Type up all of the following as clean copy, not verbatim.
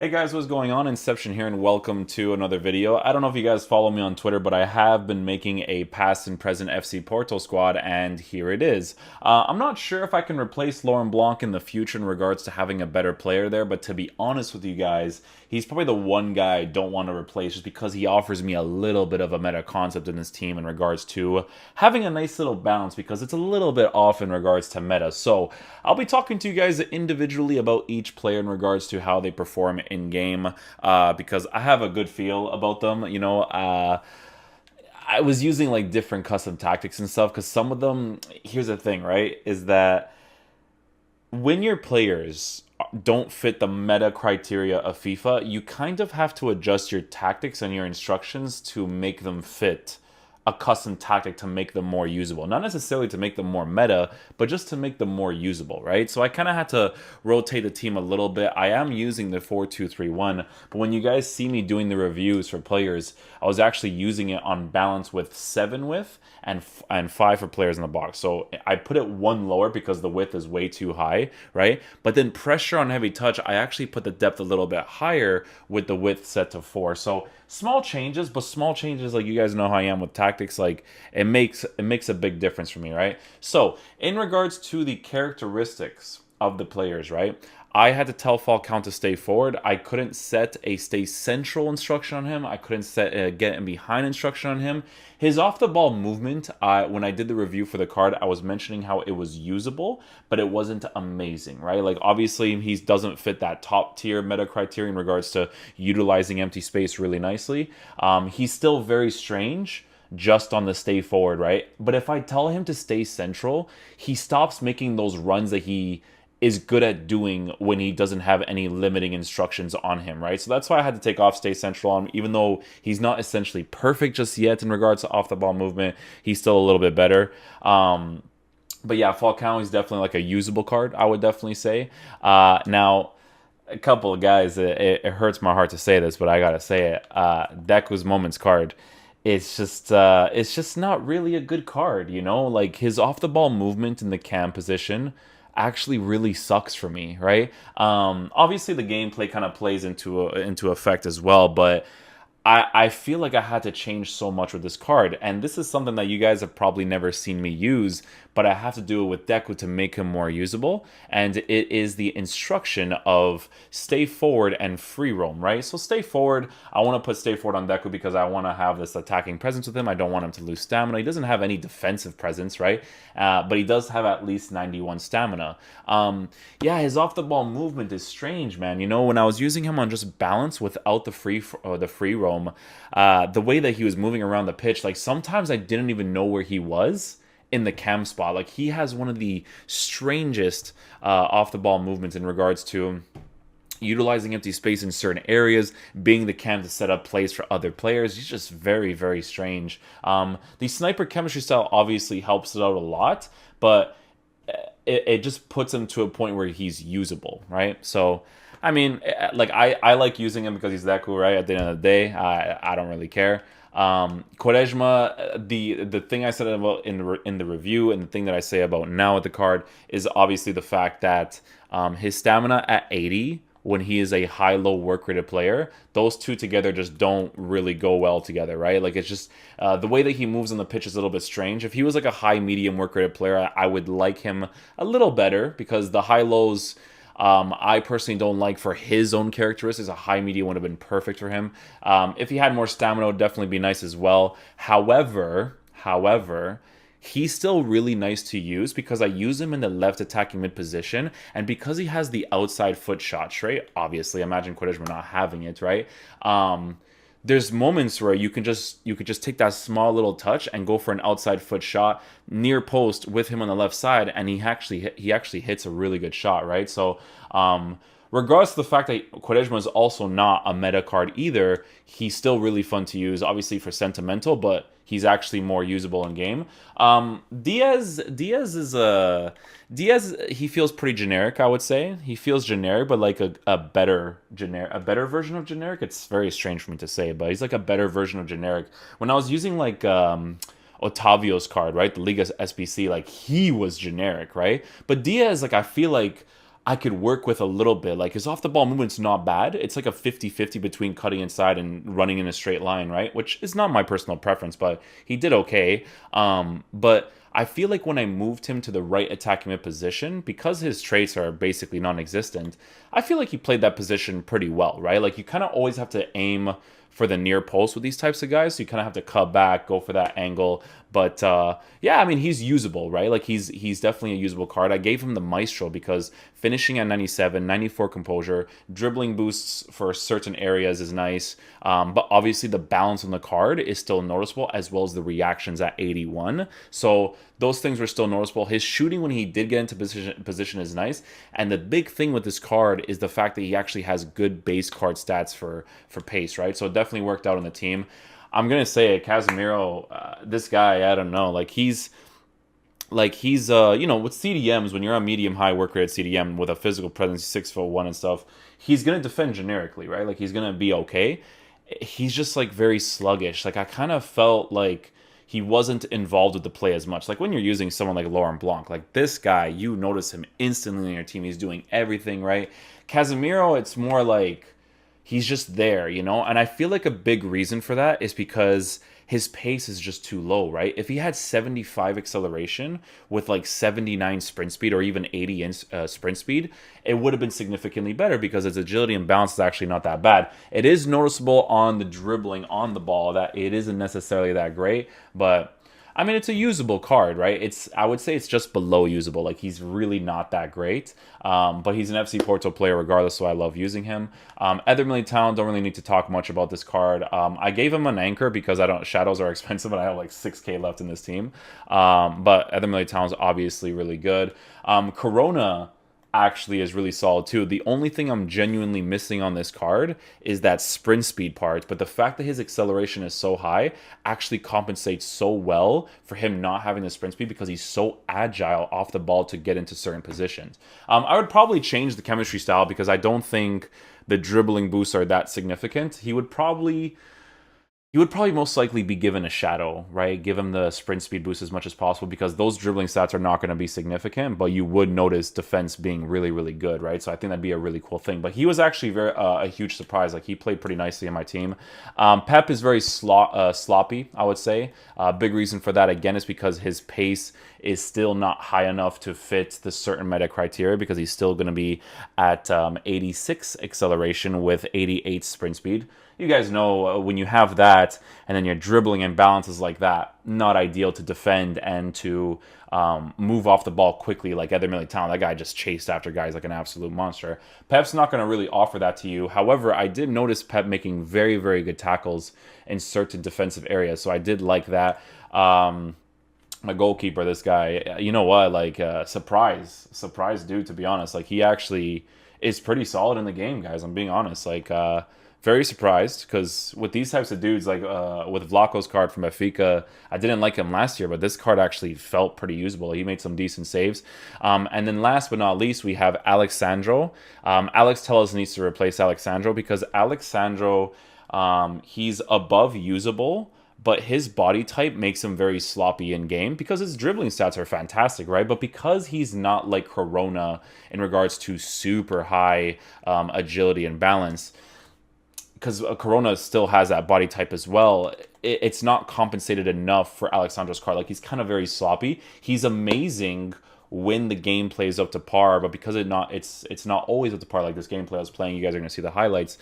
Hey guys, what's going on? Inception here, and welcome to another video. I don't know if you guys follow me on Twitter, but I have been making a past and present FC Porto squad, and here it is. I'm not sure if I can replace Laurent Blanc in the future in regards to having a better player there, but to be honest with you guys, he's probably the one guy I don't want to replace just because he offers me a little bit of a meta concept in this team in regards to having a nice little balance because it's a little bit off in regards to meta. So I'll be talking to you guys individually about each player in regards to how they perform in game because I have a good feel about them. I was using like different custom tactics and stuff because some of them, here's the thing, right, is that when your players don't fit the meta criteria of FIFA, you kind of have to adjust your tactics and your instructions to make them fit a custom tactic to make them more usable. Not necessarily to make them more meta, but just to make them more usable, right? So I kind of had to rotate the team a little bit. I am using the 4-2-3-1, but when you guys see me doing the reviews for players, I was actually using it on balance with 7 width and 5 for players in the box. So I put it 1 lower because the width is way too high, right? But then pressure on heavy touch, I actually put the depth a little bit higher with the width set to 4. So small changes, but small changes, like you guys know how I am with tactics, like it makes a big difference for me, right? So in regards to the characteristics of the players, right, I had to tell Falcao to stay forward. I couldn't set a stay central instruction on him. I couldn't set a get in behind instruction on him. His off the ball movement, when I did the review for the card, I was mentioning how it was usable, but it wasn't amazing, right? Like obviously he doesn't fit that top tier meta criteria in regards to utilizing empty space really nicely. He's still very strange just on the stay forward, right? But if I tell him to stay central, he stops making those runs that he is good at doing when he doesn't have any limiting instructions on him, right? So that's why I had to take off stay central on him, even though he's not essentially perfect just yet in regards to off the ball movement. He's still a little bit better. But yeah, Falcao is definitely like a usable card, I would definitely say. Now, a couple of guys, it hurts my heart to say this, but I gotta say it. Deco's Moments card, it's just not really a good card, you know? Like his off the ball movement in the cam position actually really sucks for me, right? Obviously the gameplay kind of plays into effect as well, but I feel like I had to change so much with this card, and this is something that you guys have probably never seen me use, but I have to do it with Deco to make him more usable, and it is the instruction of stay forward and free roam, right? So stay forward, I want to put stay forward on Deco because I want to have this attacking presence with him. I don't want him to lose stamina. He doesn't have any defensive presence, right? But he does have at least 91 stamina. Yeah, his off-the-ball movement is strange, man. You know, when I was using him on just balance without the free roam, the way that he was moving around the pitch, like sometimes I didn't even know where he was in the cam spot. Like he has one of the strangest off the ball movements in regards to utilizing empty space in certain areas, being the cam to set up plays for other players. He's just very, very strange. The sniper chemistry style obviously helps it out a lot, but it just puts him to a point where he's usable, right? So I mean, like I like using him because he's that cool, right? At the end of the day, I don't really care. Quaresma, the thing I said about in the review and the thing that I say about now with the card is obviously the fact that his stamina at 80 when he is a high-low work rated player, those two together just don't really go well together, right? Like it's just the way that he moves on the pitch is a little bit strange. If he was like a high-medium work rated player, I would like him a little better because the high-lows I personally don't like for his own characteristics. A high medium would have been perfect for him. If he had more stamina, it would definitely be nice as well. However, he's still really nice to use because I use him in the left attacking mid position, and because he has the outside foot shot trait, obviously, imagine Quaresma not having it, right? There's moments where you could just take that small little touch and go for an outside foot shot near post with him on the left side, and he actually hits a really good shot, right? So regardless of the fact that Quaresma is also not a meta card either, he's still really fun to use, obviously for sentimental, but he's actually more usable in game. Diaz, he feels pretty generic, I would say. He feels generic, but like a better version of generic. It's very strange for me to say, but he's like a better version of generic. When I was using like Otavio's card, right, the Liga SBC, like he was generic, right? But Diaz, like I feel like I could work with a little bit. Like his off the ball movement's not bad. It's like a 50-50 between cutting inside and running in a straight line, right? Which is not my personal preference, but he did okay. But I feel like when I moved him to the right attacking mid position, because his traits are basically non-existent, I feel like he played that position pretty well, right? Like you kind of always have to aim for the near post with these types of guys. So you kind of have to cut back, go for that angle. But yeah, I mean, he's usable, right? Like he's definitely a usable card. I gave him the Maestro because finishing at 97, 94 composure, dribbling boosts for certain areas is nice. But obviously the balance on the card is still noticeable, as well as the reactions at 81. So those things were still noticeable. His shooting when he did get into position is nice. And the big thing with this card is the fact that he actually has good base card stats for pace, right? So it definitely worked out on the team. I'm gonna say it, Casemiro, this guy, I don't know, he's you know, with CDMs, when you're on medium high work rate at CDM with a physical presence, 6'1" and stuff, he's gonna defend generically, right? Like he's gonna be okay. He's just like very sluggish. Like I kind of felt like he wasn't involved with the play as much. Like when you're using someone like Laurent Blanc, like this guy, you notice him instantly on your team. He's doing everything right. Casemiro, it's more like he's just there, you know? And I feel like a big reason for that is because his pace is just too low, right? If he had 75 acceleration with like 79 sprint speed or even 80 sprint speed, it would have been significantly better because his agility and balance is actually not that bad. It is noticeable on the dribbling on the ball that it isn't necessarily that great, but I mean, it's a usable card, right? I would say it's just below usable. Like, he's really not that great. But he's an FC Porto player regardless, so I love using him. Eder Militao, don't really need to talk much about this card. I gave him an anchor because shadows are expensive and I have like 6k left in this team. But Eder Militao is obviously really good. Corona actually is really solid too. The only thing I'm genuinely missing on this card is that sprint speed part, but the fact that his acceleration is so high actually compensates so well for him not having the sprint speed because he's so agile off the ball to get into certain positions. I would probably change the chemistry style because I don't think the dribbling boosts are that significant. He would probably most likely be given a shadow, right? Give him the sprint speed boost as much as possible because those dribbling stats are not going to be significant, but you would notice defense being really, really good, right? So I think that'd be a really cool thing. But he was actually a huge surprise. Like, he played pretty nicely in my team. Pep is very sloppy, I would say. Big reason for that, again, is because his pace is still not high enough to fit the certain meta criteria because he's still going to be at 86 acceleration with 88 sprint speed. You guys know when you have that and then your dribbling and balance is like that, not ideal to defend and to move off the ball quickly like Eder Militao. That guy just chased after guys like an absolute monster. Pep's not going to really offer that to you. However, I did notice Pep making very, very good tackles in certain defensive areas, so I did like that. My goalkeeper, this guy, you know what, like, surprise dude, to be honest. Like, he actually is pretty solid in the game, guys. I'm being honest. Like, very surprised because with these types of dudes, like with Vlaco's card from Benfica, I didn't like him last year, but this card actually felt pretty usable. He made some decent saves. And then last but not least, we have Alexandro. Alex Telles needs to replace Alexandro because Alexandro, he's above usable, but his body type makes him very sloppy in game because his dribbling stats are fantastic, right? But because he's not like Corona in regards to super high agility and balance, because Corona still has that body type as well, it's not compensated enough for Alexandro's card. Like, he's kind of very sloppy. He's amazing when the game plays up to par, but because it's not always up to par. Like this gameplay I was playing, you guys are going to see the highlights.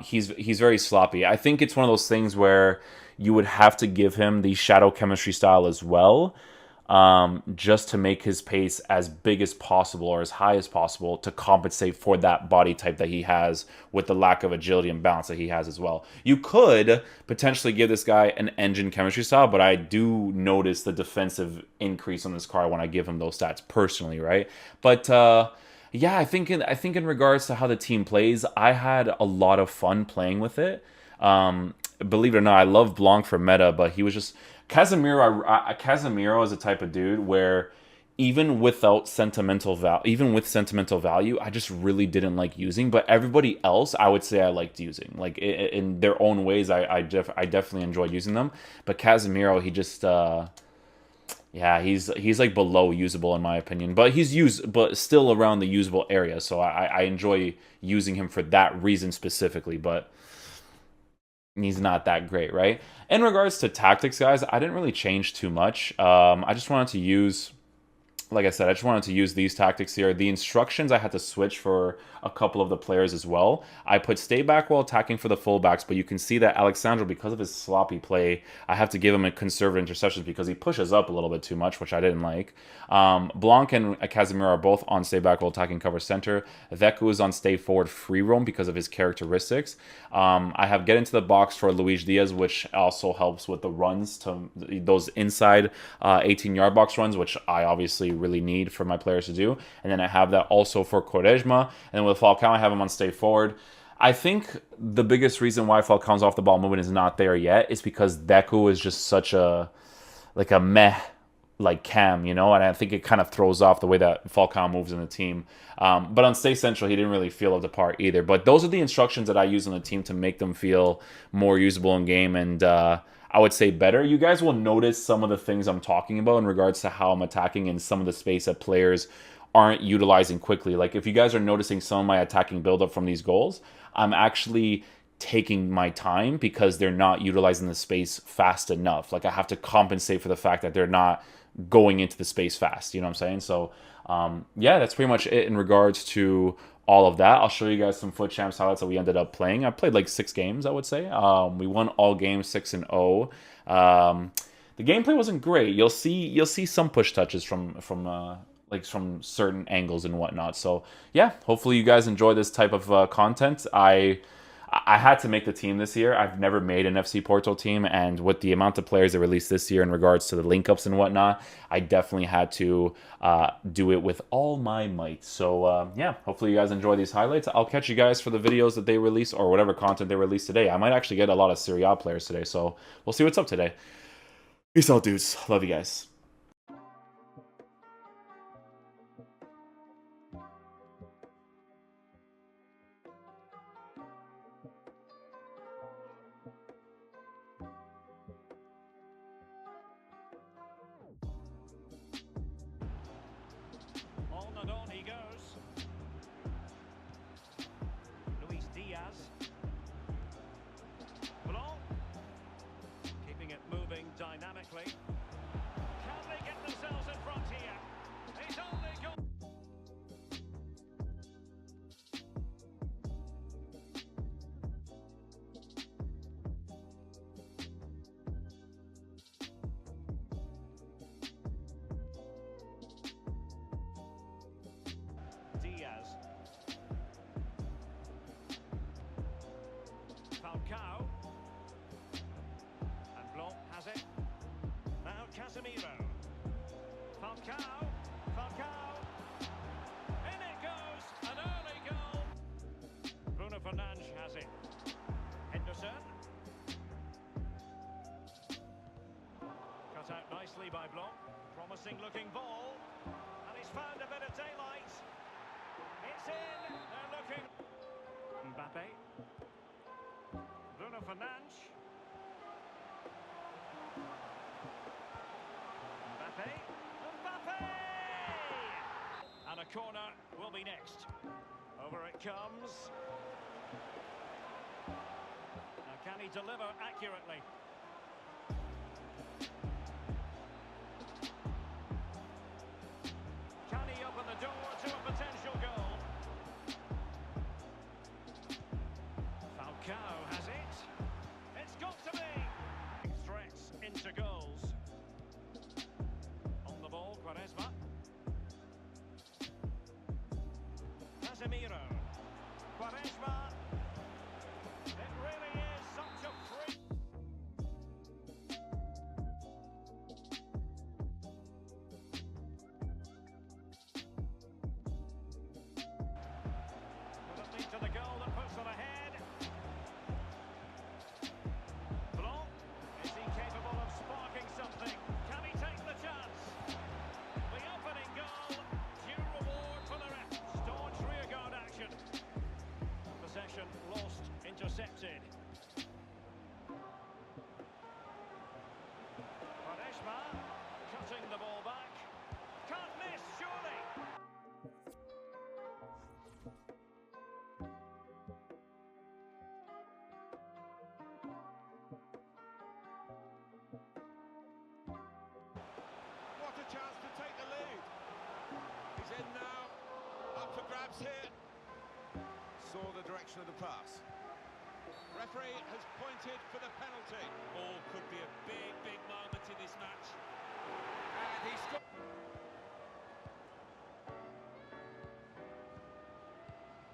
He's very sloppy. I think it's one of those things where you would have to give him the shadow chemistry style as well, just to make his pace as big as possible or as high as possible to compensate for that body type that he has with the lack of agility and balance that he has as well. You could potentially give this guy an engine chemistry style, but I do notice the defensive increase on this card when I give him those stats personally, right? But yeah, I think in regards to how the team plays, I had a lot of fun playing with it. Believe it or not, I love Blanc for meta, but he was just Casemiro. Casemiro is a type of dude where even with sentimental value, I just really didn't like using. But everybody else, I would say I liked using. Like, in their own ways, I definitely enjoyed using them. But Casemiro, he just Yeah, he's like below usable in my opinion, but he's used, but still around the usable area. So I enjoy using him for that reason specifically, but he's not that great, right? In regards to tactics, guys, I didn't really change too much. I just wanted to use, like I said, I just wanted to use these tactics here. The instructions I had to switch for a couple of the players as well. I put stay back while attacking for the fullbacks, but you can see that Alexandro, because of his sloppy play, I have to give him a conservative interceptions because he pushes up a little bit too much, which I didn't like. Blanc and Casemiro are both on stay back while attacking cover center. Deco is on stay forward free roam because of his characteristics. I have get into the box for Luis Diaz, which also helps with the runs to those inside 18-yard box runs, which I obviously really need for my players to do. And then I have that also for Quaresma. And then with Falcao, I have him on stay forward. I think the biggest reason why Falcao's off the ball movement is not there yet is because Deco is just such a meh like Cam, you know, and I think it kind of throws off the way that Falcao moves in the team. But on Stay Central, he didn't really feel of the part either. But those are the instructions that I use on the team to make them feel more usable in game and I would say better. You guys will notice some of the things I'm talking about in regards to how I'm attacking and some of the space that players aren't utilizing quickly. Like if you guys are noticing some of my attacking buildup from these goals, I'm actually taking my time because they're not utilizing the space fast enough. Like I have to compensate for the fact that they're not going into the space fast. You know what I'm saying? So yeah, that's pretty much it in regards to all of that. I'll show you guys some Futchamps highlights that we ended up playing. I played like 6 games, I would say. We won all games 6-0. The gameplay wasn't great. You'll see some push touches from certain angles and whatnot. So yeah, hopefully you guys enjoy this type of content. I had to make the team this year. I've never made an FC Porto team, and with the amount of players they released this year in regards to the link-ups and whatnot, I definitely had to do it with all my might. So yeah, hopefully you guys enjoy these highlights. I'll catch you guys for the videos that they release or whatever content they release today. I might actually get a lot of Serie A players today, so we'll see what's up today. Peace out, dudes. Love you guys. On and on he goes. Luis Diaz. Blanc. Keeping it moving dynamically. Can they get themselves in front here? He's only got... Diaz. Falcao. And Blanc has it. Now Casemiro. Falcao. Falcao. In it goes. An early goal. Bruno Fernandes has it. Henderson. Cut out nicely by Blanc. Promising looking ball. And he's found a bit of daylight. It's in. They're looking. Mbappe. Bruno Fernandes. Mbappe. Mbappe! And a corner will be next. Over it comes. Now can he deliver accurately? Can he open the door to a potential goal? Falcao has it. It's got to be. Threats into goals. On the ball, Quaresma. Casemiro. Quaresma. It really is such a free... Will it lead to the goal that puts them ahead? Blanc, is he capable of sparking something? Can he take the chance? The opening goal, due reward for the ref. Staunch rearguard action. Possession lost, intercepted. Quaresma, cut Putting the ball back. Can't miss, surely. What a chance to take the lead. He's in now. Up for grabs here. Saw the direction of the pass. Referee has pointed for the penalty. Oh, could be a big, big moment in this match. And he's got...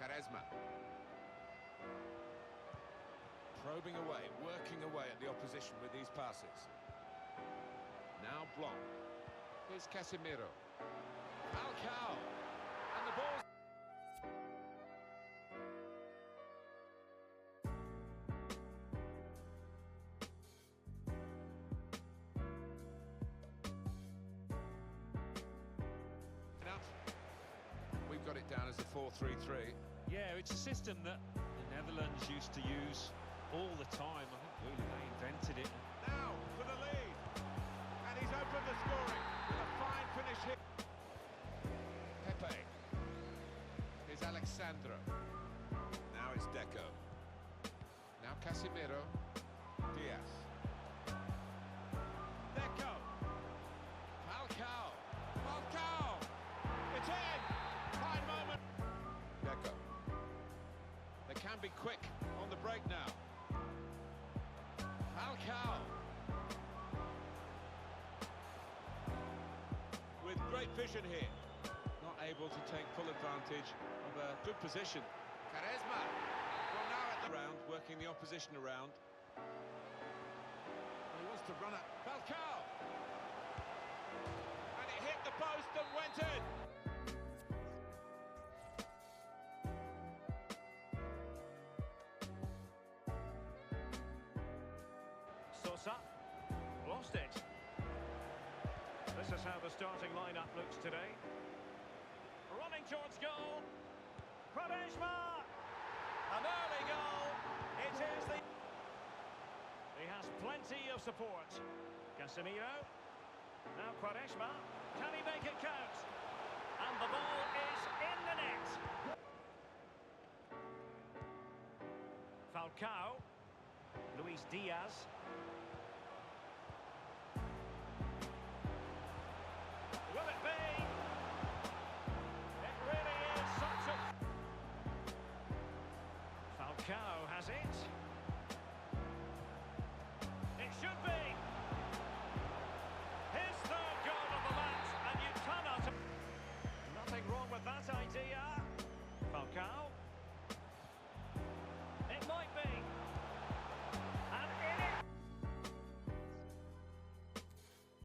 Quaresma. Probing away, working away at the opposition with these passes. Now Blanc. Here's Casemiro. Falcao. And the ball's... We've got it down as a 4-3-3. Yeah, it's a system that the Netherlands used to use all the time. I think really they invented it. Now for the lead. And he's opened the scoring with a fine finish here. Pepe. Here's Alexandro. Now it's Deco. Now Casemiro. Diaz. Deco. Falcao. Falcao. It's in. Fine moment. Deco. They can be quick on the break now. Falcao. With great vision here. Not able to take full advantage of a good position. Quaresma. Well, now at the round, working the opposition around. He wants to run at Falcao. And it hit the post and went in. Sosa lost it. This is how the starting lineup looks today. Running towards goal. Quaresma! An early goal. It is the... He has plenty of support. Casemiro. Now Quaresma. Can he make it count? And the ball is in the net. Falcao. Luis Diaz. Will it be? It really is such a... Falcao has it. It should be. His third goal of the match, and you cannot... Nothing wrong with that idea. Falcao.